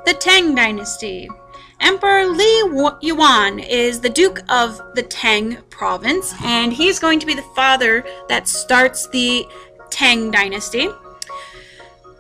The Tang Dynasty. Emperor Li Yuan is the Duke of the Tang province, and he's going to be the father that starts the Tang Dynasty.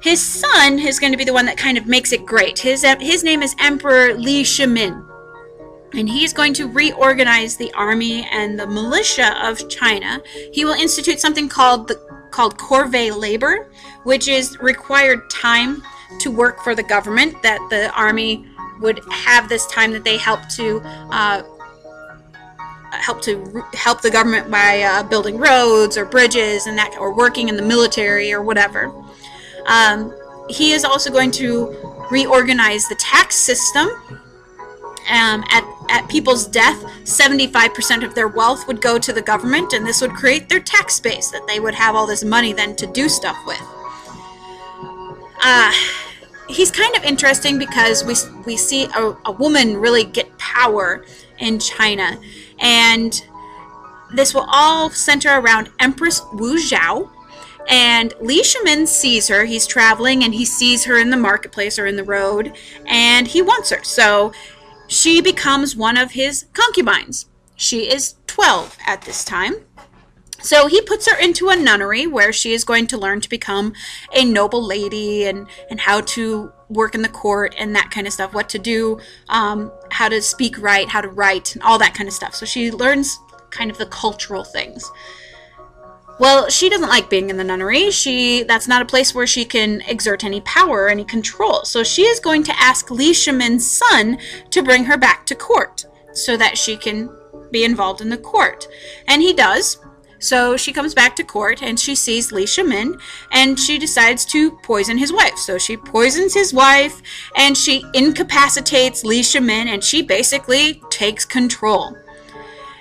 His son is going to be the one that kind of makes it great. His name is Emperor Li Shimin, and he's going to reorganize the army and the militia of China. He will institute something called corvée labor, which is required time to work for the government, that the army would have this time that they help the government by building roads or bridges and that, or working in the military or whatever. He is also going to reorganize the tax system. At people's death, 75% of their wealth would go to the government, and this would create their tax base, that they would have all this money then to do stuff with. He's kind of interesting because we see a woman really get power in China, and this will all center around Empress Wu Zhao. And Li Shimin sees her. He's traveling and he sees her in the marketplace or in the road, and he wants her. So she becomes one of his concubines. She is 12 at this time. So he puts her into a nunnery where she is going to learn to become a noble lady and how to work in the court and that kind of stuff, what to do, how to speak right, how to write, and all that kind of stuff. So she learns kind of the cultural things. Well, she doesn't like being in the nunnery. That's not a place where she can exert any power or any control. So she is going to ask Li Shimin's son to bring her back to court so that she can be involved in the court. And he does. So she comes back to court and she sees Li Shimin and she decides to poison his wife. So she poisons his wife and she incapacitates Li Shimin, and she basically takes control.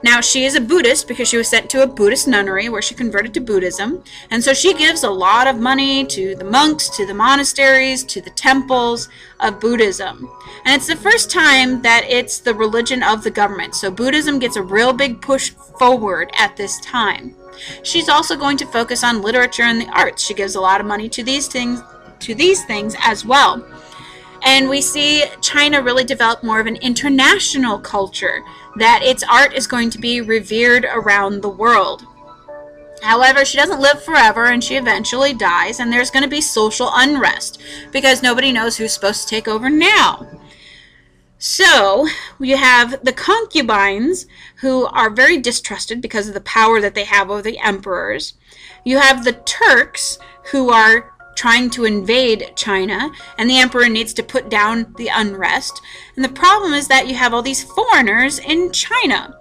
Now, she is a Buddhist because she was sent to a Buddhist nunnery where she converted to Buddhism. And so she gives a lot of money to the monks, to the monasteries, to the temples of Buddhism. And it's the first time that it's the religion of the government. So Buddhism gets a real big push forward at this time. She's also going to focus on literature and the arts. She gives a lot of money to these things as well. And we see China really develop more of an international culture, that its art is going to be revered around the world. However, she doesn't live forever, and she eventually dies, and there's going to be social unrest because nobody knows who's supposed to take over now. So you have the concubines, who are very distrusted because of the power that they have over the emperors. You have the Turks, who are trying to invade China, and the emperor needs to put down the unrest. And the problem is that you have all these foreigners in China.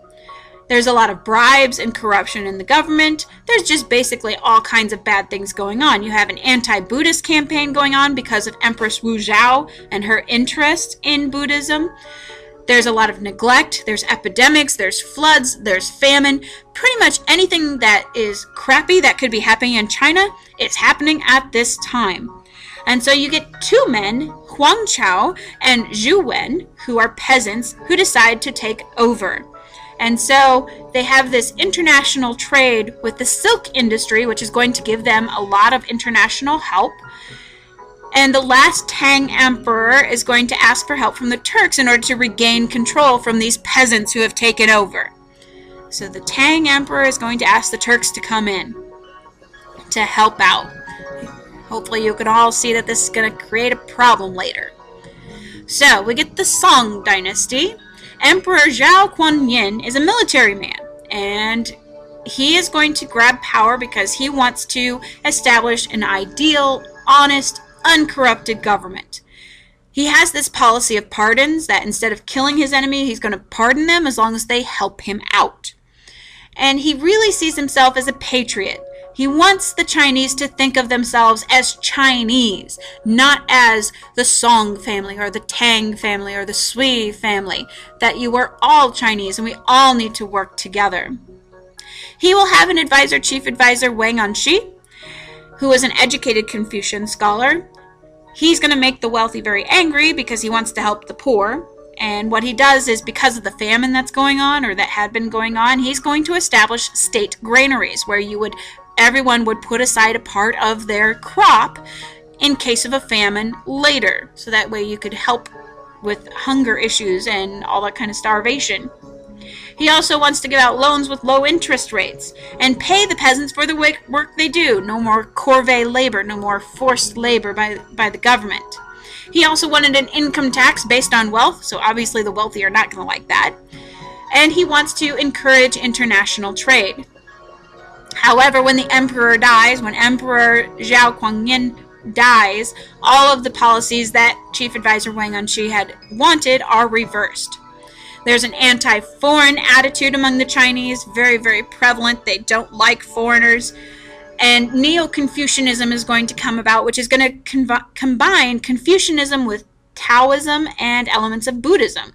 There's a lot of bribes and corruption in the government. There's just basically all kinds of bad things going on. You have an anti-Buddhist campaign going on because of Empress Wu Zhao and her interest in Buddhism. There's a lot of neglect, there's epidemics, there's floods, there's famine. Pretty much anything that is crappy that could be happening in China, it's happening at this time. And so you get two men, Huang Chao and Zhu Wen, who are peasants, who decide to take over. And so they have this international trade with the silk industry, which is going to give them a lot of international help. And the last Tang emperor is going to ask for help from the Turks in order to regain control from these peasants who have taken over. So the Tang emperor is going to ask the Turks to come in to help out. Hopefully you can all see that this is going to create a problem later. So we get the Song dynasty. Emperor Zhao Kuan-yin is a military man, and he is going to grab power because he wants to establish an ideal, honest, uncorrupted government. He has this policy of pardons, that instead of killing his enemy, he's going to pardon them as long as they help him out. And he really sees himself as a patriot. He wants the Chinese to think of themselves as Chinese, not as the Song family or the Tang family or the Sui family, that you are all Chinese and we all need to work together. He will have an advisor, Chief Advisor Wang Anshi, who is an educated Confucian scholar. He's going to make the wealthy very angry because he wants to help the poor. And what he does is, because of the famine that's going on, or that had been going on, he's going to establish state granaries where everyone would put aside a part of their crop in case of a famine later. So that way you could help with hunger issues and all that kind of starvation. He also wants to give out loans with low interest rates and pay the peasants for the work they do. No more corvée labor, no more forced labor by the government. He also wanted an income tax based on wealth, so obviously the wealthy are not going to like that. And he wants to encourage international trade. However, when the emperor dies, when Emperor Zhao Guangyin dies, all of the policies that Chief Advisor Wang Anshi had wanted are reversed. There's an anti-foreign attitude among the Chinese, very, very prevalent. They don't like foreigners. And Neo-Confucianism is going to come about, which is going to combine Confucianism with Taoism and elements of Buddhism.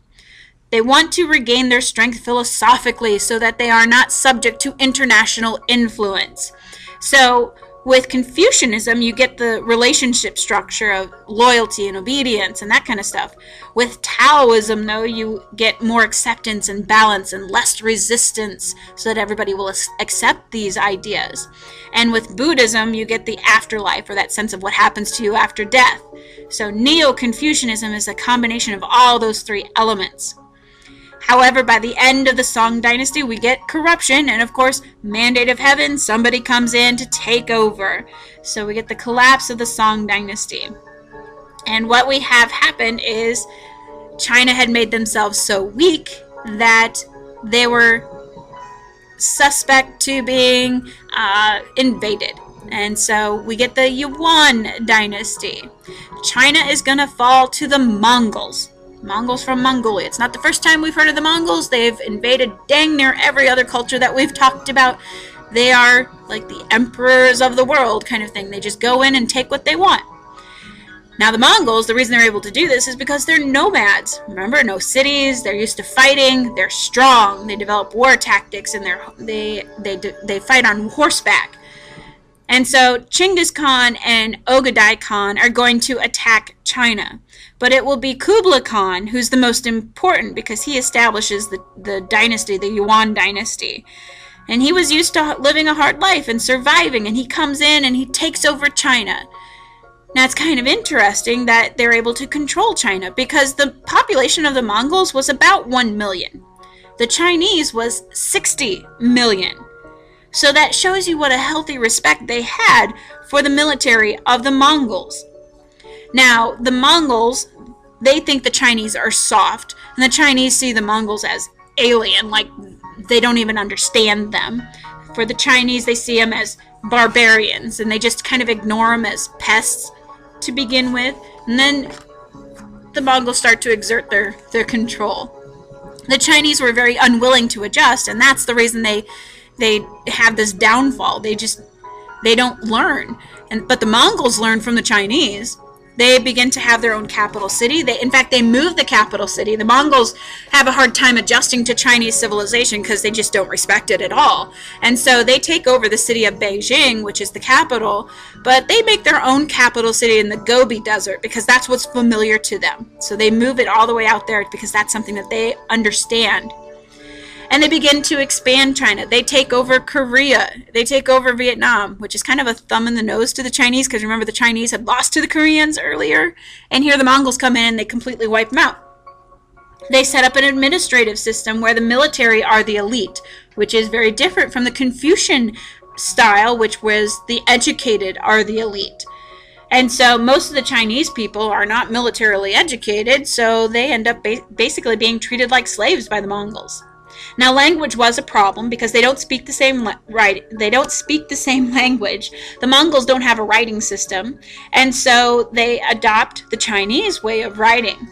They want to regain their strength philosophically so that they are not subject to international influence. So with Confucianism, you get the relationship structure of loyalty and obedience and that kind of stuff. With Taoism, though, you get more acceptance and balance and less resistance so that everybody will accept these ideas. And with Buddhism, you get the afterlife, or that sense of what happens to you after death. So Neo-Confucianism is a combination of all those three elements. However, by the end of the Tang Dynasty, we get corruption, and of course, mandate of heaven, somebody comes in to take over. So we get the collapse of the Tang Dynasty. And what we have happened is China had made themselves so weak that they were suspect to being invaded. And so we get the Yuan Dynasty. China is going to fall to the Mongols. Mongols from Mongolia. It's not the first time we've heard of the Mongols. They've invaded dang near every other culture that we've talked about. They are like the emperors of the world kind of thing. They just go in and take what they want. Now the Mongols, the reason they're able to do this is because they're nomads. Remember, no cities, they're used to fighting, they're strong, they develop war tactics, and they fight on horseback. And so Genghis Khan and Ogadai Khan are going to attack China. But it will be Kublai Khan who's the most important because he establishes the dynasty, the Yuan dynasty. And he was used to living a hard life and surviving, and he comes in and he takes over China. Now it's kind of interesting that they're able to control China because the population of the Mongols was about 1 million. The Chinese was 60 million. So that shows you what a healthy respect they had for the military of the Mongols. Now, the Mongols, they think the Chinese are soft, and the Chinese see the Mongols as alien, like they don't even understand them. For the Chinese, they see them as barbarians, and they just kind of ignore them as pests to begin with. And then the Mongols start to exert their control. The Chinese were very unwilling to adjust, and that's the reason they have this downfall. They don't learn. But the Mongols learn from the Chinese. They begin to have their own capital city. In fact, they move the capital city. The Mongols have a hard time adjusting to Chinese civilization because they just don't respect it at all. And so they take over the city of Beijing, which is the capital, but they make their own capital city in the Gobi Desert because that's what's familiar to them. So they move it all the way out there because that's something that they understand. And they begin to expand China. They take over Korea. They take over Vietnam, which is kind of a thumb in the nose to the Chinese because remember the Chinese had lost to the Koreans earlier. And here the Mongols come in and they completely wipe them out. They set up an administrative system where the military are the elite, which is very different from the Confucian style, which was the educated are the elite. And so most of the Chinese people are not militarily educated, so they end up basically being treated like slaves by the Mongols. Now, language was a problem because they don't speak the same language. The Mongols don't have a writing system, and so they adopt the Chinese way of writing.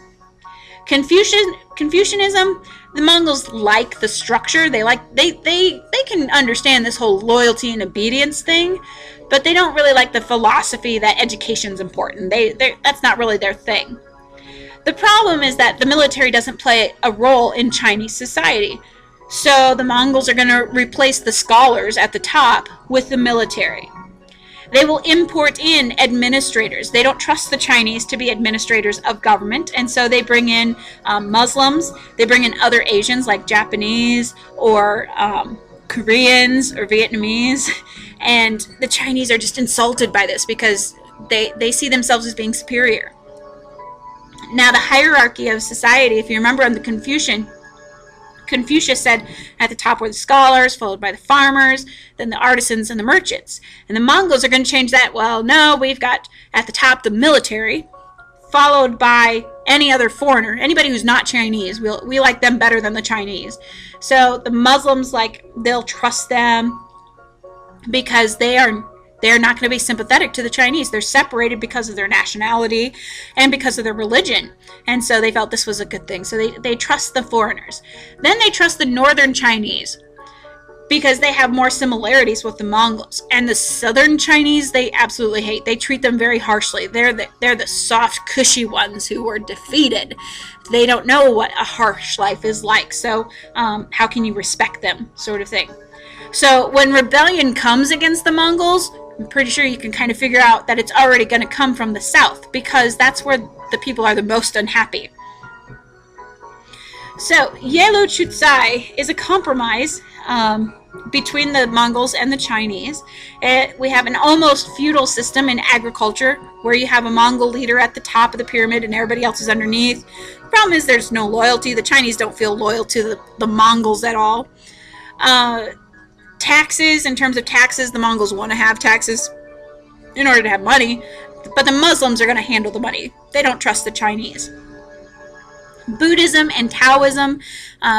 Confucianism, the Mongols like the structure. They can understand this whole loyalty and obedience thing, but they don't really like the philosophy that education's important. That's not really their thing. The problem is that the military doesn't play a role in Chinese society. So the Mongols are going to replace the scholars at the top with the military. They will import in administrators. They don't trust the Chinese to be administrators of government, and so they bring in Muslims. They bring in other Asians like Japanese or Koreans or Vietnamese, and the Chinese are just insulted by this because They see themselves as being superior. Now, the hierarchy of society, if you remember on the Confucius said at the top were the scholars, followed by the farmers, then the artisans and the merchants. And the Mongols are going to change that. Well, no, we've got at the top the military, followed by any other foreigner, anybody who's not Chinese. We like them better than the Chinese. So the Muslims, like, they'll trust them because they're not going to be sympathetic to the Chinese. They're separated because of their nationality and because of their religion. And so they felt this was a good thing. So they trust the foreigners. Then they trust the northern Chinese because they have more similarities with the Mongols. And the southern Chinese, they absolutely hate. They treat them very harshly. They're the soft, cushy ones who were defeated. They don't know what a harsh life is like. So how can you respect them, sort of thing. So when rebellion comes against the Mongols, I'm pretty sure you can kind of figure out that it's already going to come from the south, because that's where the people are the most unhappy. So Yelu Chutsai is a compromise between the Mongols and the Chinese. We have an almost feudal system in agriculture where you have a Mongol leader at the top of the pyramid and everybody else is underneath. The problem is there's no loyalty. The Chinese don't feel loyal to the Mongols at all. Taxes, in terms of taxes, the Mongols want to have taxes in order to have money, but the Muslims are going to handle the money. They don't trust the Chinese. Buddhism and Taoism,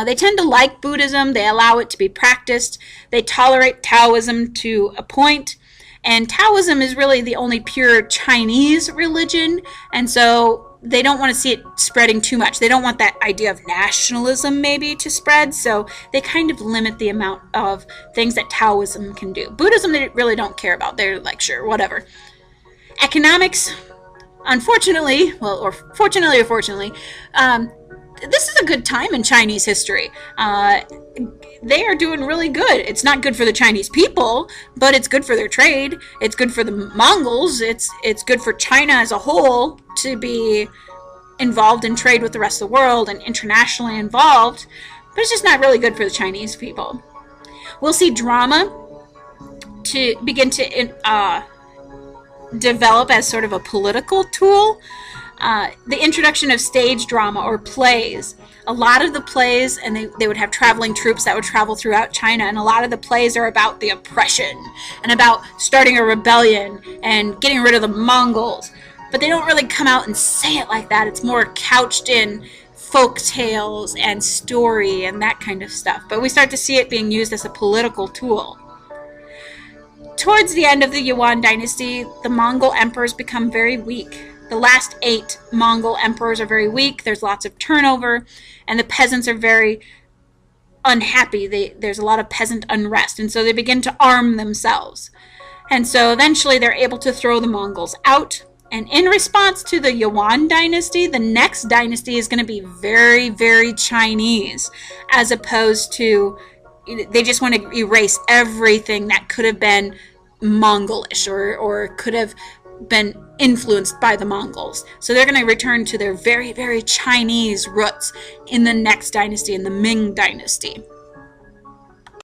they tend to like Buddhism. They allow it to be practiced. They tolerate Taoism to a point, and Taoism is really the only pure Chinese religion, and so they don't want to see it spreading too much. They don't want that idea of nationalism maybe to spread, so they kind of limit the amount of things that Taoism can do. Buddhism, they really don't care about. They're like, sure, whatever. Economics, unfortunately, well, or fortunately or fortunately, this is a good time in Chinese history. They are doing really good. It's not good for the Chinese people, but it's good for their trade. It's good for the Mongols. It's good for China as a whole to be involved in trade with the rest of the world and internationally involved, but it's just not really good for the Chinese people. We'll see drama to begin to develop as sort of a political tool. The introduction of stage drama or plays. A lot of the plays, and they would have traveling troops that would travel throughout China, and a lot of the plays are about the oppression and about starting a rebellion and getting rid of the Mongols. But they don't really come out and say it like that. It's more couched in folk tales and story and that kind of stuff. But we start to see it being used as a political tool. Towards the end of the Yuan dynasty, the Mongol emperors become very weak. The last 8 Mongol emperors are very weak. There's lots of turnover, and the peasants are very unhappy. There's a lot of peasant unrest, and so they begin to arm themselves. And so eventually they're able to throw the Mongols out. And in response to the Yuan dynasty, the next dynasty is going to be very, very Chinese, as opposed to, they just want to erase everything that could have been Mongolish or could have been influenced by the Mongols. So they're going to return to their very, very Chinese roots in the next dynasty, in the Ming dynasty.